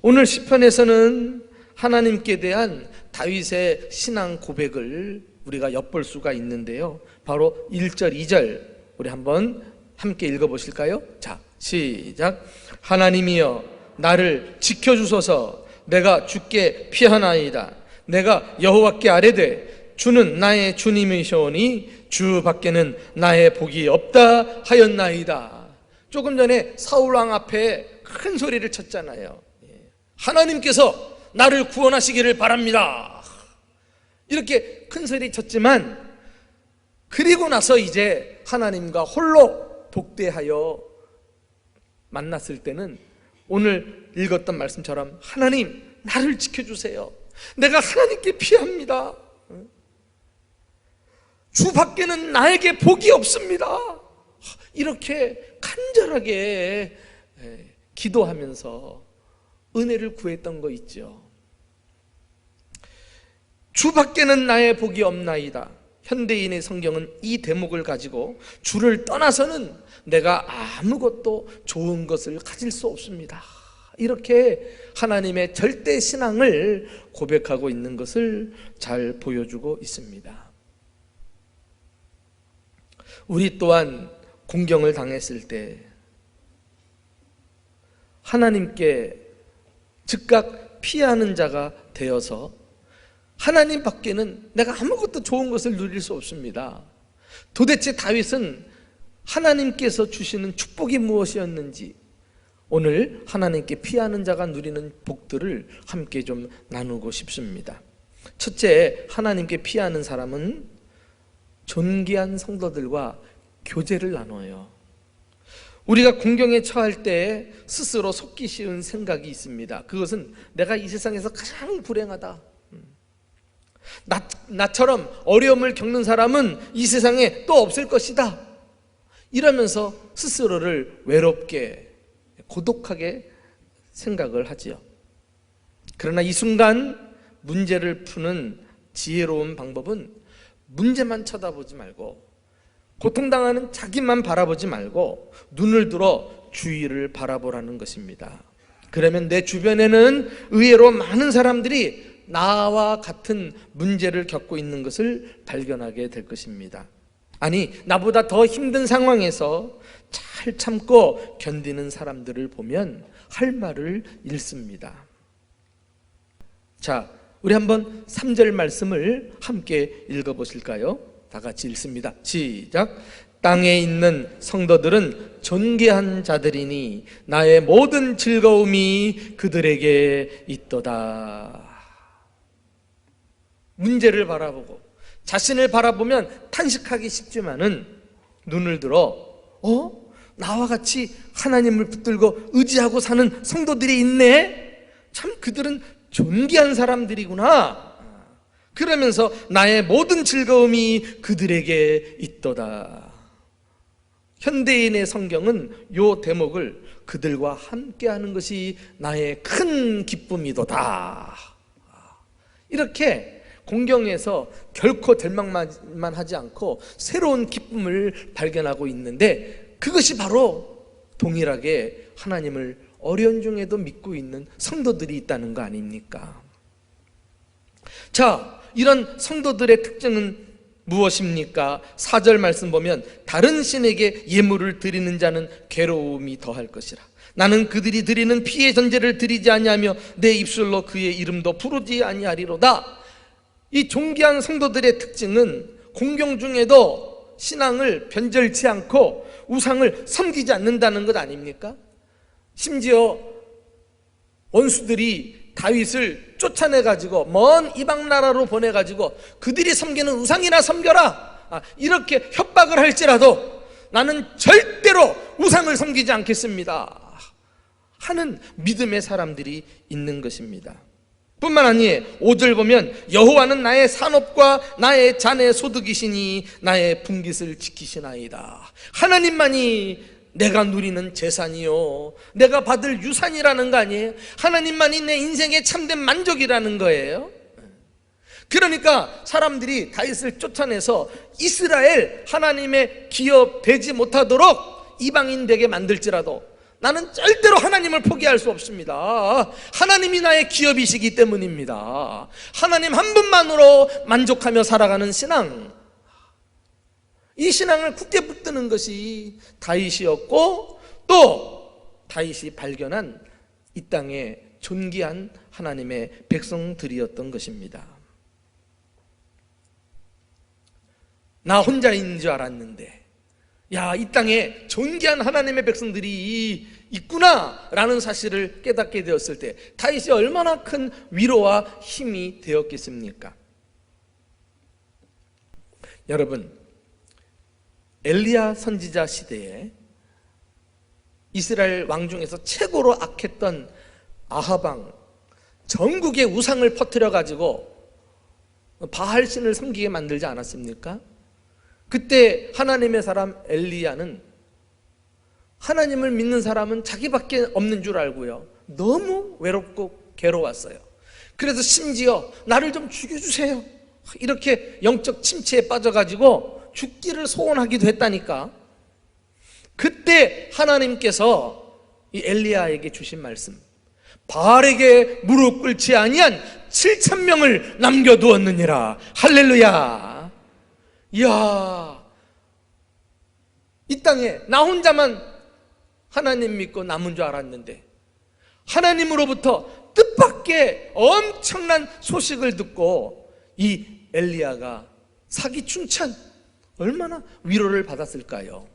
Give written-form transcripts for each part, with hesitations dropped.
오늘 시편에서는 하나님께 대한 다윗의 신앙 고백을 우리가 엿볼 수가 있는데요, 바로 1절, 2절 우리 한번 함께 읽어보실까요? 자, 시작. 하나님이여 나를 지켜주소서. 내가 주께 피하나이다. 내가 여호와께 아뢰되 주는 나의 주님이시오니 주 밖에는 나의 복이 없다 하였나이다. 조금 전에 사울왕 앞에 큰 소리를 쳤잖아요. 하나님께서 나를 구원하시기를 바랍니다. 이렇게 큰 소리 쳤지만, 그리고 나서 이제 하나님과 홀로 독대하여 만났을 때는 오늘 읽었던 말씀처럼 하나님 나를 지켜주세요. 내가 하나님께 피합니다. 주 밖에는 나에게 복이 없습니다. 이렇게 간절하게 기도하면서 은혜를 구했던 거 있죠. 주 밖에는 나의 복이 없나이다. 현대인의 성경은 이 대목을 가지고 주를 떠나서는 내가 아무것도 좋은 것을 가질 수 없습니다, 이렇게 하나님의 절대 신앙을 고백하고 있는 것을 잘 보여주고 있습니다. 우리 또한 공경을 당했을 때 하나님께 즉각 피하는 자가 되어서 하나님 밖에는 내가 아무것도 좋은 것을 누릴 수 없습니다. 도대체 다윗은 하나님께서 주시는 축복이 무엇이었는지 오늘 하나님께 피하는 자가 누리는 복들을 함께 좀 나누고 싶습니다. 첫째, 하나님께 피하는 사람은 존귀한 성도들과 교제를 나눠요. 우리가 공경에 처할 때 스스로 속기 쉬운 생각이 있습니다. 그것은 내가 이 세상에서 가장 불행하다, 나처럼 어려움을 겪는 사람은 이 세상에 또 없을 것이다, 이러면서 스스로를 외롭게 고독하게 생각을 하지요. 그러나 이 순간 문제를 푸는 지혜로운 방법은 문제만 쳐다보지 말고, 고통당하는 자기만 바라보지 말고 눈을 들어 주위를 바라보라는 것입니다. 그러면 내 주변에는 의외로 많은 사람들이 나와 같은 문제를 겪고 있는 것을 발견하게 될 것입니다. 아니, 나보다 더 힘든 상황에서 잘 참고 견디는 사람들을 보면 할 말을 잃습니다. 자, 우리 한번 3절 말씀을 함께 읽어보실까요? 다 같이 읽습니다. 시작. 땅에 있는 성도들은 존귀한 자들이니 나의 모든 즐거움이 그들에게 있도다. 문제를 바라보고 자신을 바라보면 탄식하기 쉽지만은 눈을 들어 나와 같이 하나님을 붙들고 의지하고 사는 성도들이 있네, 참 그들은 존귀한 사람들이구나, 그러면서 나의 모든 즐거움이 그들에게 있도다. 현대인의 성경은 이 대목을 그들과 함께하는 것이 나의 큰 기쁨이도다, 이렇게 공경에서 결코 절망만 하지 않고 새로운 기쁨을 발견하고 있는데, 그것이 바로 동일하게 하나님을 어려운 중에도 믿고 있는 성도들이 있다는 거 아닙니까? 자, 이런 성도들의 특징은 무엇입니까? 4절 말씀 보면 다른 신에게 예물을 드리는 자는 괴로움이 더할 것이라. 나는 그들이 드리는 피의 전제를 드리지 아니하며 내 입술로 그의 이름도 부르지 아니하리로다. 이 존귀한 성도들의 특징은 공경 중에도 신앙을 변절치 않고 우상을 섬기지 않는다는 것 아닙니까? 심지어 원수들이 다윗을 쫓아내가지고 먼 이방 나라로 보내가지고 그들이 섬기는 우상이나 섬겨라, 이렇게 협박을 할지라도 나는 절대로 우상을 섬기지 않겠습니다 하는 믿음의 사람들이 있는 것입니다. 뿐만 아니에요. 5절 보면 여호와는 나의 산업과 나의 잔의 소득이시니 나의 분깃을 지키시나이다. 하나님만이 내가 누리는 재산이요, 내가 받을 유산이라는 거 아니에요? 하나님만이 내 인생의 참된 만족이라는 거예요. 그러니까 사람들이 다윗을 쫓아내서 이스라엘 하나님의 기업 되지 못하도록 이방인 되게 만들지라도 나는 절대로 하나님을 포기할 수 없습니다. 하나님이 나의 기업이시기 때문입니다. 하나님 한 분만으로 만족하며 살아가는 신앙, 이 신앙을 굳게 붙드는 것이 다윗이었고, 또 다윗이 발견한 이 땅의 존귀한 하나님의 백성들이었던 것입니다. 나 혼자 있는 줄 알았는데, 야, 이 땅에 존귀한 하나님의 백성들이 있구나 라는 사실을 깨닫게 되었을 때 다윗이 얼마나 큰 위로와 힘이 되었겠습니까? 여러분, 엘리야 선지자 시대에 이스라엘 왕 중에서 최고로 악했던 아합 왕, 전국에 우상을 퍼뜨려 가지고 바알신을 섬기게 만들지 않았습니까? 그때 하나님의 사람 엘리야는 하나님을 믿는 사람은 자기밖에 없는 줄 알고요, 너무 외롭고 괴로웠어요. 그래서 심지어 나를 좀 죽여주세요, 이렇게 영적 침체에 빠져가지고 죽기를 소원하기도 했다니까. 그때 하나님께서 이 엘리야에게 주신 말씀, 바알에게 무릎 꿇지 아니한 7,000명을 남겨두었느니라. 할렐루야. 이야, 이 땅에 나 혼자만 하나님 믿고 남은 줄 알았는데 하나님으로부터 뜻밖의 엄청난 소식을 듣고 이 엘리야가 사기충천, 얼마나 위로를 받았을까요?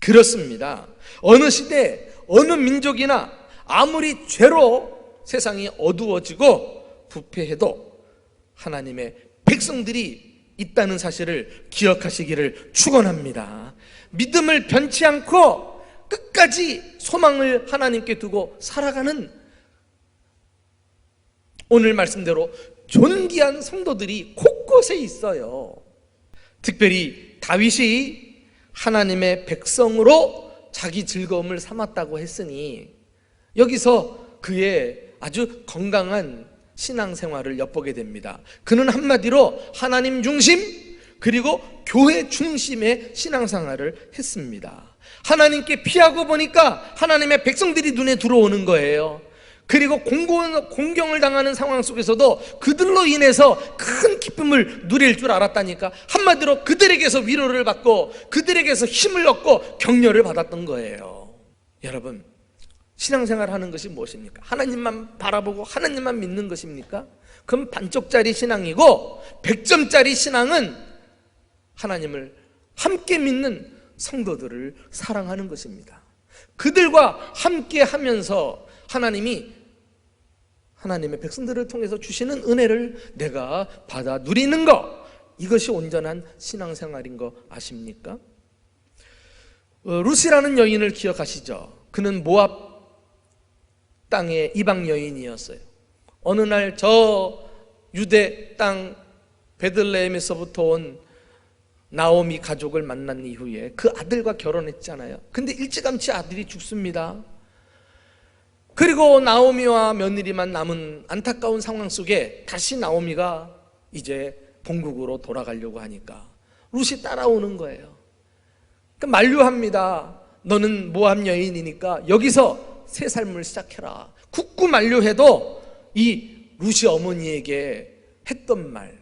그렇습니다. 어느 시대, 어느 민족이나 아무리 죄로 세상이 어두워지고 부패해도 하나님의 백성들이 있다는 사실을 기억하시기를 축원합니다. 믿음을 변치 않고 끝까지 소망을 하나님께 두고 살아가는 오늘 말씀대로 존귀한 성도들이 곳곳에 있어요. 특별히 다윗이 하나님의 백성으로 자기 즐거움을 삼았다고 했으니 여기서 그의 아주 건강한 신앙생활을 엿보게 됩니다. 그는 한마디로 하나님 중심 그리고 교회 중심의 신앙생활을 했습니다. 하나님께 피하고 보니까 하나님의 백성들이 눈에 들어오는 거예요. 그리고 공경을 당하는 상황 속에서도 그들로 인해서 큰 기쁨을 누릴 줄 알았다니까. 한마디로 그들에게서 위로를 받고 그들에게서 힘을 얻고 격려를 받았던 거예요. 여러분, 신앙생활 하는 것이 무엇입니까? 하나님만 바라보고 하나님만 믿는 것입니까? 그럼 반쪽짜리 신앙이고 100점짜리 신앙은 하나님을 함께 믿는 성도들을 사랑하는 것입니다. 그들과 함께 하면서 하나님의 백성들을 통해서 주시는 은혜를 내가 받아 누리는 것, 이것이 온전한 신앙생활인 거 아십니까? 루시라는 여인을 기억하시죠? 그는 모압 땅의 이방 여인이었어요. 어느 날 저 유대 땅 베들레헴에서부터 온 나오미 가족을 만난 이후에 그 아들과 결혼했잖아요. 근데 일찌감치 아들이 죽습니다. 그리고 나오미와 며느리만 남은 안타까운 상황 속에 다시 나오미가 이제 본국으로 돌아가려고 하니까 룻이 따라오는 거예요. 만류합니다. 너는 모압 여인이니까 여기서 새 삶을 시작해라. 굳고 만류해도 이 룻이 어머니에게 했던 말,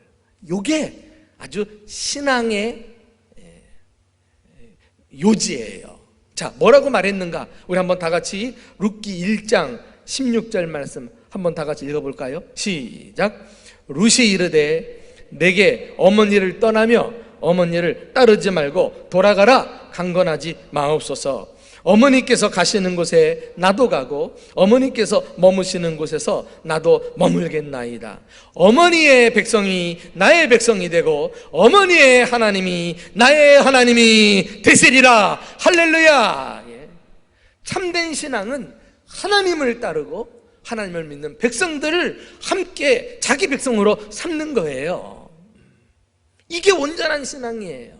요게 아주 신앙의 요지예요. 자, 뭐라고 말했는가? 우리 한번 다 같이 룻기 1장 16절 말씀 한번 다 같이 읽어볼까요? 시작. 룻이 이르되 내게 어머니를 떠나며 어머니를 따르지 말고 돌아가라 강건하지 마옵소서. 어머니께서 가시는 곳에 나도 가고 어머니께서 머무시는 곳에서 나도 머물겠나이다. 어머니의 백성이 나의 백성이 되고 어머니의 하나님이 나의 하나님이 되시리라. 할렐루야. 참된 신앙은 하나님을 따르고 하나님을 믿는 백성들을 함께 자기 백성으로 삼는 거예요. 이게 온전한 신앙이에요.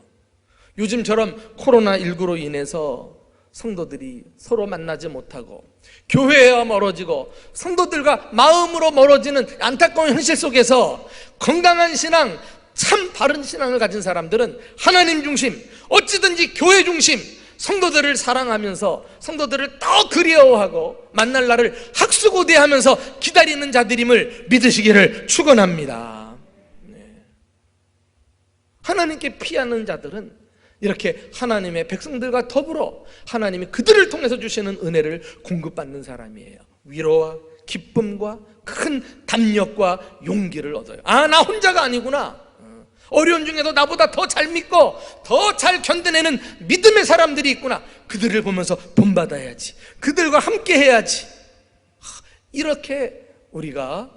요즘처럼 코로나19로 인해서 성도들이 서로 만나지 못하고 교회와 멀어지고 성도들과 마음으로 멀어지는 안타까운 현실 속에서 건강한 신앙, 참 바른 신앙을 가진 사람들은 하나님 중심, 어찌든지 교회 중심, 성도들을 사랑하면서 성도들을 더 그리워하고 만날 날을 학수고대하면서 기다리는 자들임을 믿으시기를 축원합니다. 하나님께 피하는 자들은 이렇게 하나님의 백성들과 더불어 하나님이 그들을 통해서 주시는 은혜를 공급받는 사람이에요. 위로와 기쁨과 큰 담력과 용기를 얻어요. 아, 나 혼자가 아니구나. 어려운 중에도 나보다 더 잘 믿고 더 잘 견뎌내는 믿음의 사람들이 있구나. 그들을 보면서 본받아야지. 그들과 함께 해야지. 이렇게 우리가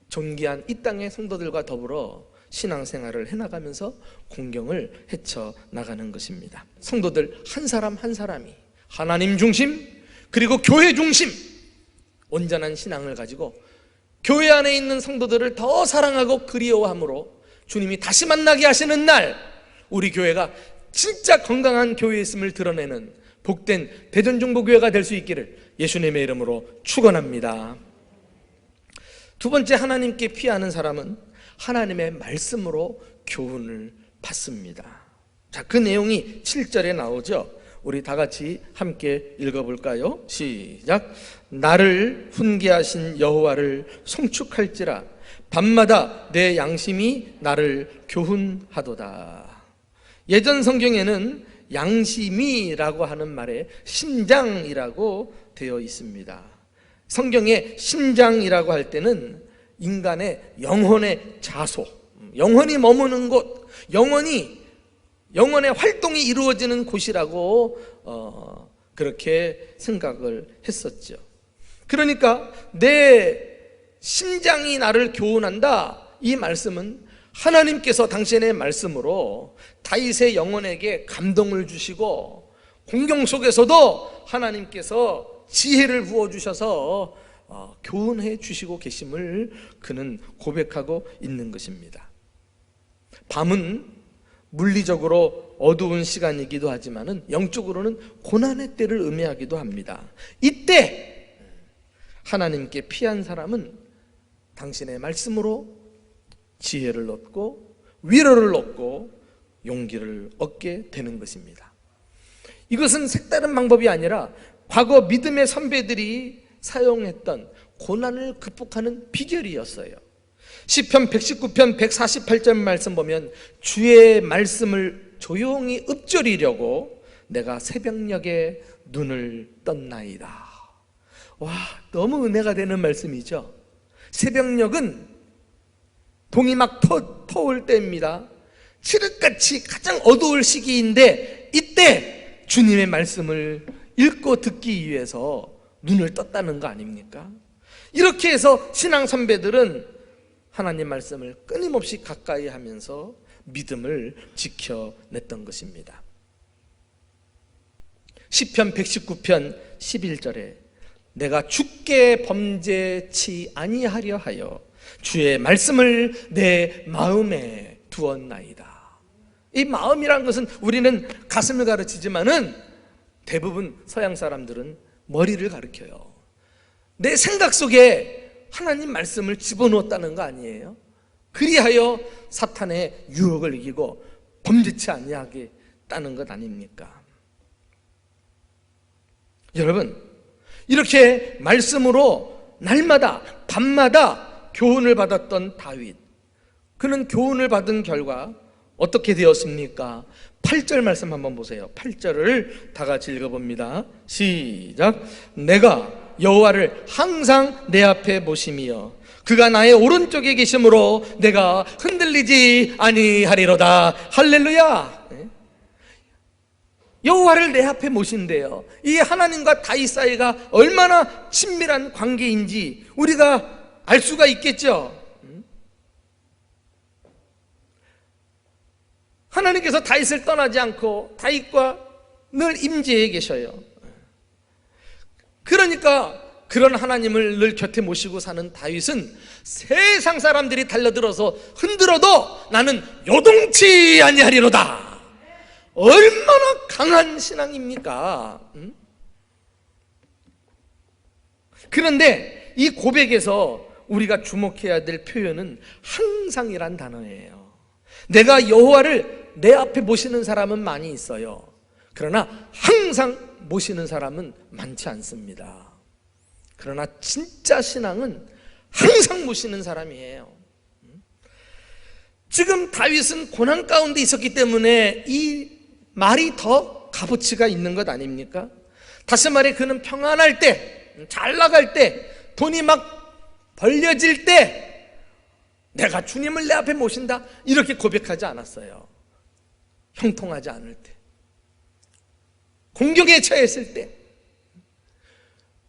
존귀한 이 땅의 성도들과 더불어 신앙생활을 해나가면서 공경을 헤쳐나가는 것입니다. 성도들 한 사람 한 사람이 하나님 중심 그리고 교회 중심 온전한 신앙을 가지고 교회 안에 있는 성도들을 더 사랑하고 그리워함으로 주님이 다시 만나게 하시는 날 우리 교회가 진짜 건강한 교회였음을 드러내는 복된 대전중보교회가 될 수 있기를 예수님의 이름으로 축원합니다. 두 번째, 하나님께 피하는 사람은 하나님의 말씀으로 교훈을 받습니다. 자, 그 내용이 7절에 나오죠. 우리 다 같이 함께 읽어볼까요? 시작. 나를 훈계하신 여호와를 송축할지라 밤마다 내 양심이 나를 교훈하도다. 예전 성경에는 양심이라고 하는 말에 심장이라고 되어 있습니다. 성경에 심장이라고 할 때는 인간의 영혼의 자소, 영혼이 머무는 곳, 영혼의 활동이 이루어지는 곳이라고 그렇게 생각을 했었죠. 그러니까 내 심장이 나를 교훈한다, 이 말씀은 하나님께서 당신의 말씀으로 다윗의 영혼에게 감동을 주시고 공경 속에서도 하나님께서 지혜를 부어주셔서 교훈해 주시고 계심을 그는 고백하고 있는 것입니다. 밤은 물리적으로 어두운 시간이기도 하지만 영적으로는 고난의 때를 의미하기도 합니다. 이때 하나님께 피한 사람은 당신의 말씀으로 지혜를 얻고 위로를 얻고 용기를 얻게 되는 것입니다. 이것은 색다른 방법이 아니라 과거 믿음의 선배들이 사용했던 고난을 극복하는 비결이었어요. 시편 119편 148절 말씀 보면 주의 말씀을 조용히 읊조리려고 내가 새벽녘에 눈을 떴나이다. 와, 너무 은혜가 되는 말씀이죠. 새벽녘은 동이 막 터올 때입니다. 칠흑같이 가장 어두울 시기인데 이때 주님의 말씀을 읽고 듣기 위해서 눈을 떴다는 거 아닙니까? 이렇게 해서 신앙 선배들은 하나님 말씀을 끊임없이 가까이 하면서 믿음을 지켜냈던 것입니다. 시편 119편 11절에 내가 주께 범죄치 아니하려 하여 주의 말씀을 내 마음에 두었나이다. 이 마음이란 것은 우리는 가슴을 가르치지만은 대부분 서양 사람들은 머리를 가르쳐요. 내 생각 속에 하나님 말씀을 집어넣었다는 거 아니에요? 그리하여 사탄의 유혹을 이기고 범죄치 아니하겠다는 것 아닙니까? 여러분, 이렇게 말씀으로 날마다 밤마다 교훈을 받았던 다윗, 그는 교훈을 받은 결과 어떻게 되었습니까? 8절 말씀 한번 보세요. 8절을 다 같이 읽어봅니다. 시작. 내가 여호와를 항상 내 앞에 모심이여 그가 나의 오른쪽에 계심으로 내가 흔들리지 아니하리로다. 할렐루야. 여호와를 내 앞에 모신대요. 이 하나님과 다윗 사이가 얼마나 친밀한 관계인지 우리가 알 수가 있겠죠. 하나님께서 다윗을 떠나지 않고 다윗과 늘 임재해 계셔요. 그러니까 그런 하나님을 늘 곁에 모시고 사는 다윗은 세상 사람들이 달려들어서 흔들어도 나는 요동치 아니하리로다. 얼마나 강한 신앙입니까? 그런데 이 고백에서 우리가 주목해야 될 표현은 항상이란 단어예요. 내가 여호와를 내 앞에 모시는 사람은 많이 있어요. 그러나 항상 모시는 사람은 많지 않습니다. 그러나 진짜 신앙은 항상 모시는 사람이에요. 지금 다윗은 고난 가운데 있었기 때문에 이 말이 더 값어치가 있는 것 아닙니까? 다시 말해 그는 평안할 때, 잘 나갈 때, 돈이 막 벌려질 때 내가 주님을 내 앞에 모신다 이렇게 고백하지 않았어요. 형통하지 않을 때, 공경에 처했을 때,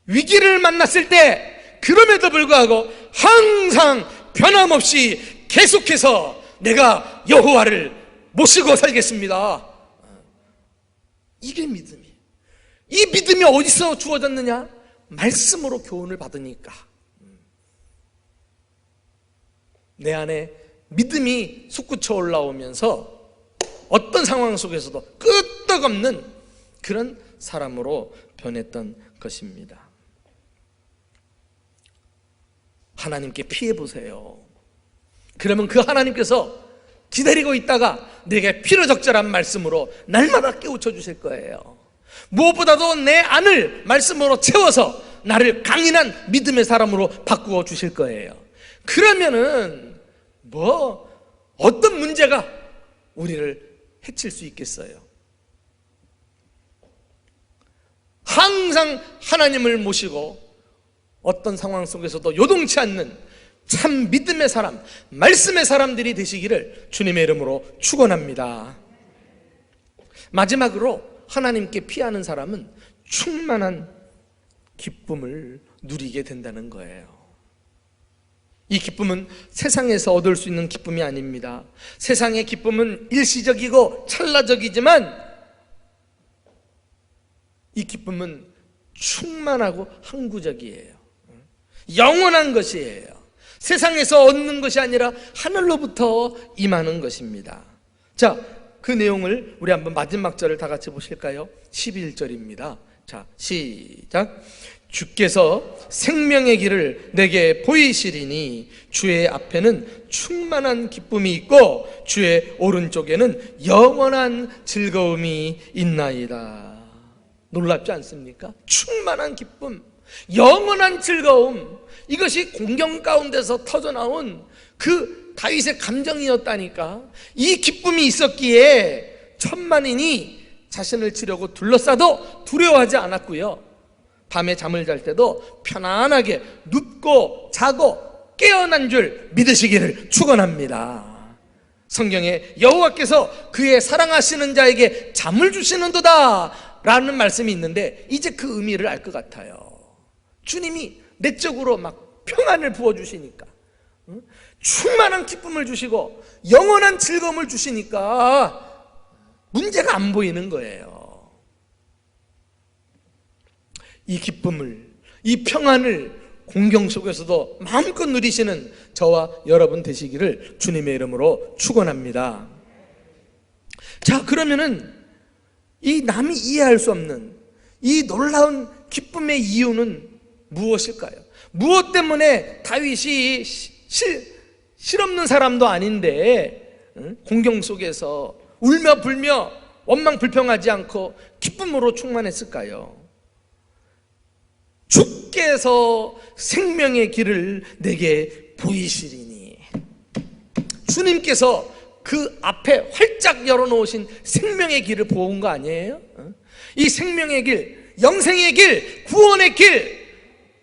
위기를 만났을 때, 그럼에도 불구하고 항상 변함없이 계속해서 내가 여호와를 모시고 살겠습니다. 이게 믿음이에요. 이 믿음이 어디서 주어졌느냐? 말씀으로 교훈을 받으니까. 내 안에 믿음이 솟구쳐 올라오면서 어떤 상황 속에서도 끄떡없는 그런 사람으로 변했던 것입니다. 하나님께 피해 보세요. 그러면 그 하나님께서 기다리고 있다가 내게 필요적절한 말씀으로 날마다 깨우쳐 주실 거예요. 무엇보다도 내 안을 말씀으로 채워서 나를 강인한 믿음의 사람으로 바꾸어 주실 거예요. 그러면은 어떤 문제가 우리를 해칠 수 있겠어요? 항상 하나님을 모시고 어떤 상황 속에서도 요동치 않는 참 믿음의 사람, 말씀의 사람들이 되시기를 주님의 이름으로 축원합니다. 마지막으로 하나님께 피하는 사람은 충만한 기쁨을 누리게 된다는 거예요. 이 기쁨은 세상에서 얻을 수 있는 기쁨이 아닙니다. 세상의 기쁨은 일시적이고 찰나적이지만 이 기쁨은 충만하고 항구적이에요. 영원한 것이에요. 세상에서 얻는 것이 아니라 하늘로부터 임하는 것입니다. 자, 그 내용을 우리 한번 마지막 절을 다 같이 보실까요? 11절입니다. 자, 시작. 주께서 생명의 길을 내게 보이시리니 주의 앞에는 충만한 기쁨이 있고 주의 오른쪽에는 영원한 즐거움이 있나이다. 놀랍지 않습니까? 충만한 기쁨, 영원한 즐거움, 이것이 공경 가운데서 터져나온 그 다윗의 감정이었다니까. 이 기쁨이 있었기에 천만인이 자신을 치려고 둘러싸도 두려워하지 않았고요, 밤에 잠을 잘 때도 편안하게 눕고 자고 깨어난 줄 믿으시기를 축원합니다. 성경에 여호와께서 그의 사랑하시는 자에게 잠을 주시는도다 라는 말씀이 있는데 이제 그 의미를 알 것 같아요. 주님이 내적으로 막 평안을 부어주시니까, 충만한 기쁨을 주시고 영원한 즐거움을 주시니까 문제가 안 보이는 거예요. 이 기쁨을, 이 평안을 공경 속에서도 마음껏 누리시는 저와 여러분 되시기를 주님의 이름으로 축원합니다. 자, 그러면은 이 남이 이해할 수 없는 이 놀라운 기쁨의 이유는 무엇일까요? 무엇 때문에 다윗이 실없는 사람도 아닌데 공경 속에서 울며 불며 원망 불평하지 않고 기쁨으로 충만했을까요? 주께서 생명의 길을 내게 보이시리니, 주님께서 그 앞에 활짝 열어놓으신 생명의 길을 보은 거 아니에요? 이 생명의 길, 영생의 길, 구원의 길,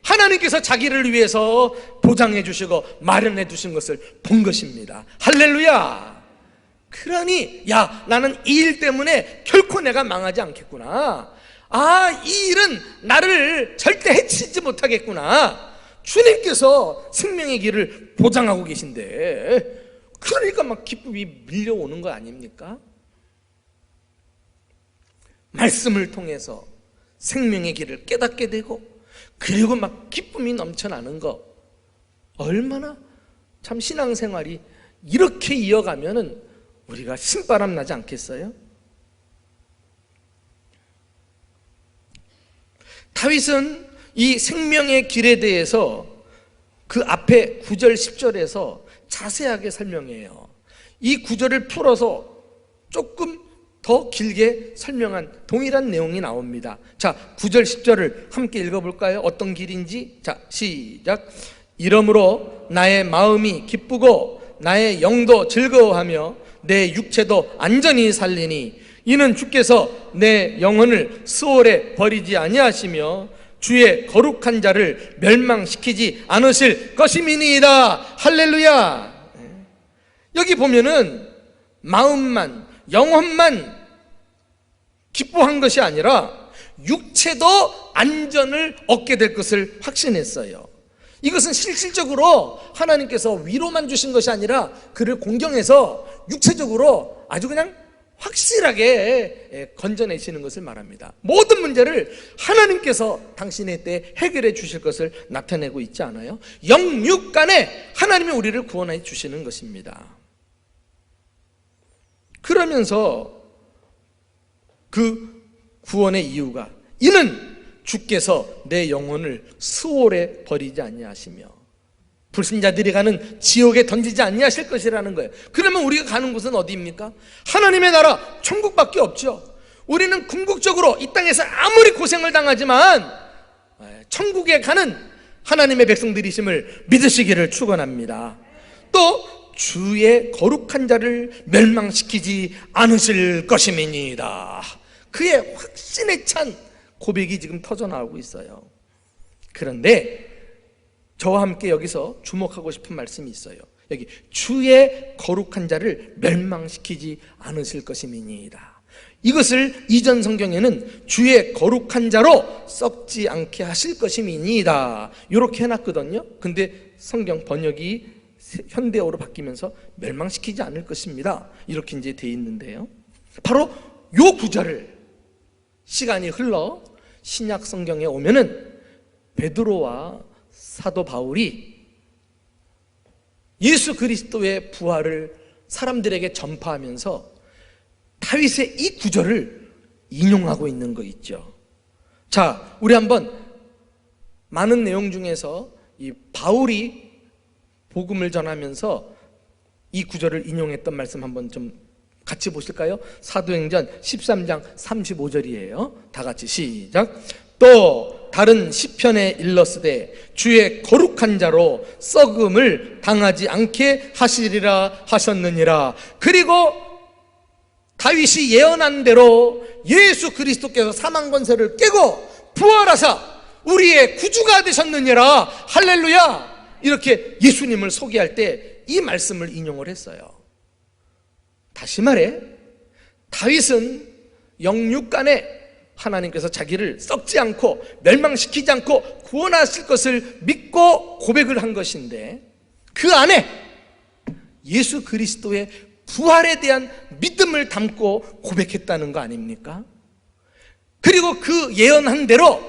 하나님께서 자기를 위해서 보장해 주시고 마련해 주신 것을 본 것입니다. 할렐루야. 그러니 나는 이 일 때문에 결코 내가 망하지 않겠구나, 이 일은 나를 절대 해치지 못하겠구나, 주님께서 생명의 길을 보장하고 계신데, 그러니까 막 기쁨이 밀려오는 거 아닙니까? 말씀을 통해서 생명의 길을 깨닫게 되고, 그리고 막 기쁨이 넘쳐나는 거, 얼마나 참 신앙생활이 이렇게 이어가면은 우리가 신바람 나지 않겠어요? 다윗은 이 생명의 길에 대해서 그 앞에 9절 10절에서 자세하게 설명해요. 이 구절을 풀어서 조금 더 길게 설명한 동일한 내용이 나옵니다. 자, 9절 10절을 함께 읽어볼까요? 어떤 길인지. 자, 시작. 이러므로 나의 마음이 기쁘고 나의 영도 즐거워하며 내 육체도 안전히 살리니 이는 주께서 내 영혼을 수월에 버리지 아니하시며 주의 거룩한 자를 멸망시키지 않으실 것임이니이다. 할렐루야. 여기 보면은 마음만, 영혼만 기뻐한 것이 아니라 육체도 안전을 얻게 될 것을 확신했어요. 이것은 실질적으로 하나님께서 위로만 주신 것이 아니라 그를 공경해서 육체적으로 아주 그냥 확실하게 건져내시는 것을 말합니다. 모든 문제를 하나님께서 당신의 때에 해결해 주실 것을 나타내고 있지 않아요? 영육간에 하나님이 우리를 구원해 주시는 것입니다. 그러면서 그 구원의 이유가 이는 주께서 내 영혼을 수월에 버리지 아니하시며 불신자들이 가는 지옥에 던지지 아니하실 것이라는 거예요. 그러면 우리가 가는 곳은 어디입니까? 하나님의 나라 천국밖에 없죠. 우리는 궁극적으로 이 땅에서 아무리 고생을 당하지만 천국에 가는 하나님의 백성들이심을 믿으시기를 축원합니다. 또 주의 거룩한 자를 멸망시키지 않으실 것임이니이다. 그의 확신에 찬 고백이 지금 터져나오고 있어요. 그런데 저와 함께 여기서 주목하고 싶은 말씀이 있어요. 여기 주의 거룩한 자를 멸망시키지 않으실 것임이니이다. 이것을 이전 성경에는 주의 거룩한 자로 썩지 않게 하실 것임이니이다 이렇게 해놨거든요. 근데 성경 번역이 현대어로 바뀌면서 멸망시키지 않을 것입니다 이렇게 이제 돼 있는데요, 바로 요 구절을 시간이 흘러 신약 성경에 오면은 베드로와 사도 바울이 예수 그리스도의 부활을 사람들에게 전파하면서 다윗의 이 구절을 인용하고 있는 거 있죠. 자, 우리 한번 많은 내용 중에서 이 바울이 복음을 전하면서 이 구절을 인용했던 말씀 한번 좀 같이 보실까요? 사도행전 13장 35절이에요. 다 같이 시작. 또 다른 시편에 일렀으되 주의 거룩한 자로 썩음을 당하지 않게 하시리라 하셨느니라. 그리고 다윗이 예언한 대로 예수 그리스도께서 사망 권세를 깨고 부활하사 우리의 구주가 되셨느니라. 할렐루야. 이렇게 예수님을 소개할 때 이 말씀을 인용을 했어요. 다시 말해 다윗은 영육간에 하나님께서 자기를 썩지 않고 멸망시키지 않고 구원하실 것을 믿고 고백을 한 것인데 그 안에 예수 그리스도의 부활에 대한 믿음을 담고 고백했다는 거 아닙니까? 그리고 그 예언한 대로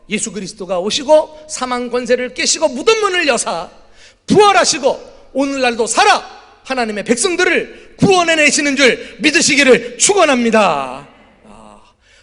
예수 그리스도가 오시고 사망 권세를 깨시고 무덤 문을 여사 부활하시고 오늘날도 살아 하나님의 백성들을 구원해내시는 줄 믿으시기를 축원합니다.